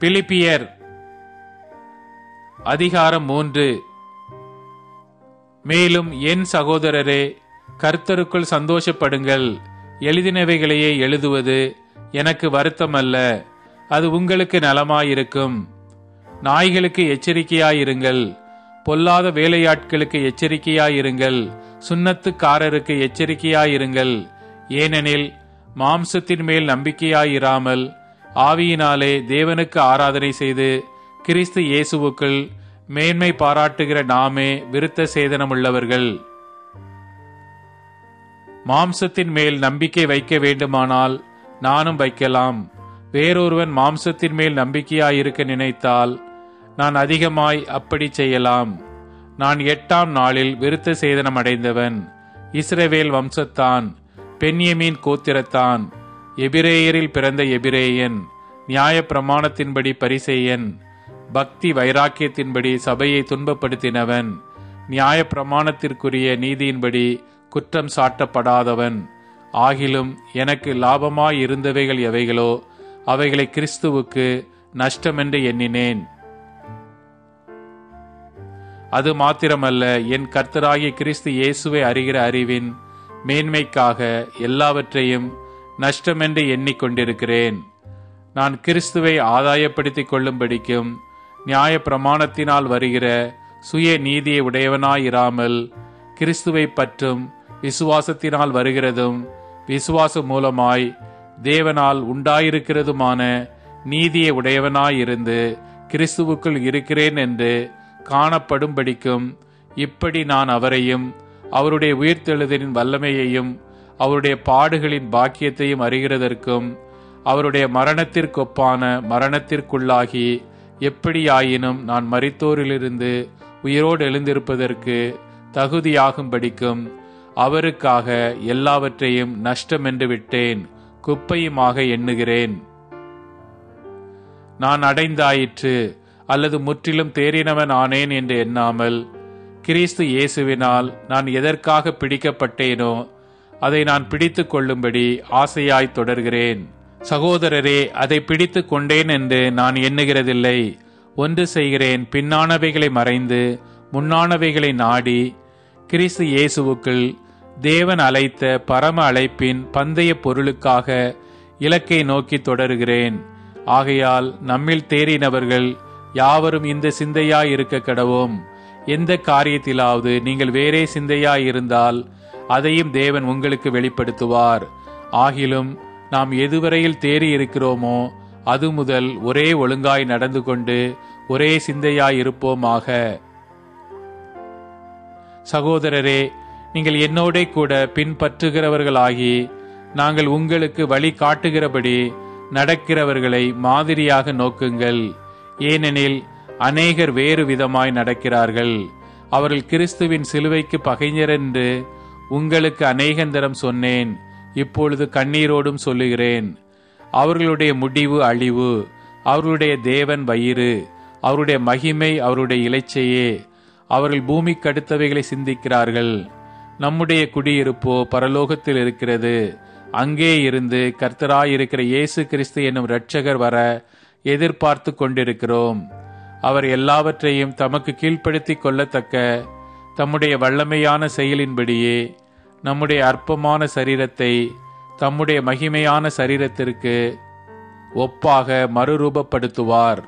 பிலிப்பியர் அதிகாரம் 3. மேலும் என் சகோதரரே, கர்த்தருக்குள் சந்தோஷப்படுங்கள். எழுதினவைகளையே எழுதுவது எனக்கு வருத்தமல்ல, அது உங்களுக்கு நலமாயிருக்கும். நாய்களுக்கு எச்சரிக்கையாயிருங்கள், பொல்லாத வேலையாட்களுக்கு எச்சரிக்கையாயிருங்கள், சுன்னத்துக்காரருக்கு எச்சரிக்கையாயிருங்கள். ஏனெனில் மாம்சத்தின் மேல் நம்பிக்கையாயிராமல் ஆவியினாலே தேவனுக்கு ஆராதனை செய்து கிறிஸ்து இயேசுவுக்குள் மேன்மை பாராட்டுகிற நாமே விருத்த சேதனமுள்ளவர்கள். மாம்சத்தின் மேல் நம்பிக்கை வைக்க வேண்டுமானால் நானும் வைக்கலாம். வேறொருவன் மாம்சத்தின் மேல் நம்பிக்கையாயிருக்க நினைத்தால் நான் அதிகமாய் அப்படி செய்யலாம். நான் 8ஆம் நாளில் விருத்த சேதனம் அடைந்தவன். இஸ்ரவேல் வம்சத்தான், பென்யமீன் கோத்திரத்தான், எபிரேயரில் பிறந்த எபிரேயன், நியாய பிரமாணத்தின்படி பரிசேயன், பக்தி வைராக்கியத்தின்படி சபையை துன்பப்படுத்தினவன், நியாய பிரமாணத்திற்குரிய நீதியின்படி குற்றம் சாட்டப்படாதவன். ஆகிலும் எனக்கு லாபமாயிருந்தவைகள் எவைகளோ அவைகளை கிறிஸ்துவுக்கு நஷ்டமென்று எண்ணினேன். அது மாத்திரமல்ல, என் கர்த்தராகிய கிறிஸ்து இயேசுவை அறிகிற அறிவின் மேன்மைக்காக எல்லாவற்றையும் நஷ்டமென்று எண்ணிக்கொண்டிருக்கிறேன். நான் கிறிஸ்துவை ஆதாயப்படுத்திக் கொள்ளும்படிக்கும் நியாய பிரமாணத்தினால் வருகிற சுய நீதியை உடையவனாயிராமல் கிறிஸ்துவை பற்றும் விசுவாசத்தினால் வருகிறதும் விசுவாசம் மூலமாய் தேவனால் உண்டாயிருக்கிறதுமான நீதியை உடையவனாயிருந்து கிறிஸ்துவுக்குள் இருக்கிறேன் என்று காணப்படும்படிக்கும் இப்படி நான் அவரையும் அவருடைய உயிர்த்தெழுதலின் வல்லமையையும் அவருடைய பாடுகளின் பாக்கியத்தையும் அறிகிறதற்கும் அவருடைய மரணத்திற்கொப்பான மரணத்திற்குள்ளாகி எப்படியாயினும் நான் மரித்தோரிலிருந்து உயிரோடு எழுந்திருப்பதற்கு தகுதியாகும்படிக்கும் அவருக்காக எல்லாவற்றையும் நஷ்டமென்று விட்டேன், குப்பையுமாக எண்ணுகிறேன். நான் அடைந்தாயிற்று அல்லது முற்றிலும் தேறினவன் ஆனேன் என்று எண்ணாமல் கிறிஸ்து இயேசுவினால் நான் எதற்காக பிடிக்கப்பட்டேனோ அதை நான் பிடித்து கொள்ளும்படி ஆசையாய் தொடர்கிறேன். சகோதரரே, அதை பிடித்து கொண்டேன் என்று நான் எண்ணுகிறதில்லை. ஒன்று செய்கிறேன், பின்னானவைகளை மறைந்து முன்னானவைகளை நாடி கிறிஸ்து இயேசுவுக்குள் தேவன் அழைத்த பரம அழைப்பின் பந்தய பொருளுக்காக இலக்கை நோக்கி தொடருகிறேன். ஆகையால் நம்மில் தேறினவர்கள் யாவரும் இந்த சிந்தையாயிருக்க கடவோம். எந்த காரியத்திலாவது நீங்கள் வேறே சிந்தையாயிருந்தால் அதையும் தேவன் உங்களுக்கு வெளிப்படுத்துவார். ஆகிலும் நாம் எதுவரையில் தேறி இருக்கிறோமோ அது முதல் ஒரே ஒழுங்காய் நடந்து கொண்டு ஒரே சிந்தையாயிருப்போமாக. சகோதரரே, நீங்கள் என்னோட கூட பின்பற்றுகிறவர்களாகி நாங்கள் உங்களுக்கு வழி காட்டுகிறபடி நடக்கிறவர்களை மாதிரியாக நோக்குங்கள். ஏனெனில் அநேகர் வேறு விதமாய் நடக்கிறார்கள். அவர்கள் கிறிஸ்துவின் சிலுவைக்கு பகைஞர் என்று உங்களுக்கு அநேகந்தரம் சொன்னேன், இப்பொழுது கண்ணீரோடும் சொல்லுகிறேன். அவர்களுடைய முடிவு அழிவு, அவர்களுடைய தேவன் வயிறு, அவருடைய மகிமை அவருடைய இலைச்சையே. அவர்கள் பூமிக்கு அடுத்தவைகளை சிந்திக்கிறார்கள். நம்முடைய குடியிருப்போ பரலோகத்தில் இருக்கிறது. அங்கே இருந்து கர்த்தராயிருக்கிற இயேசு கிறிஸ்து என்னும் இரட்சகர் வர எதிர்பார்த்து கொண்டிருக்கிறோம். அவர் எல்லாவற்றையும் தமக்கு கீழ்ப்படுத்தி கொள்ளத்தக்க தம்முடைய வல்லமையான செயலின்படியே நம்முடைய அற்பமான சரீரத்தை தம்முடைய மகிமையான சரீரத்திற்கு ஒப்பாக மறுரூபப்படுத்துவார்.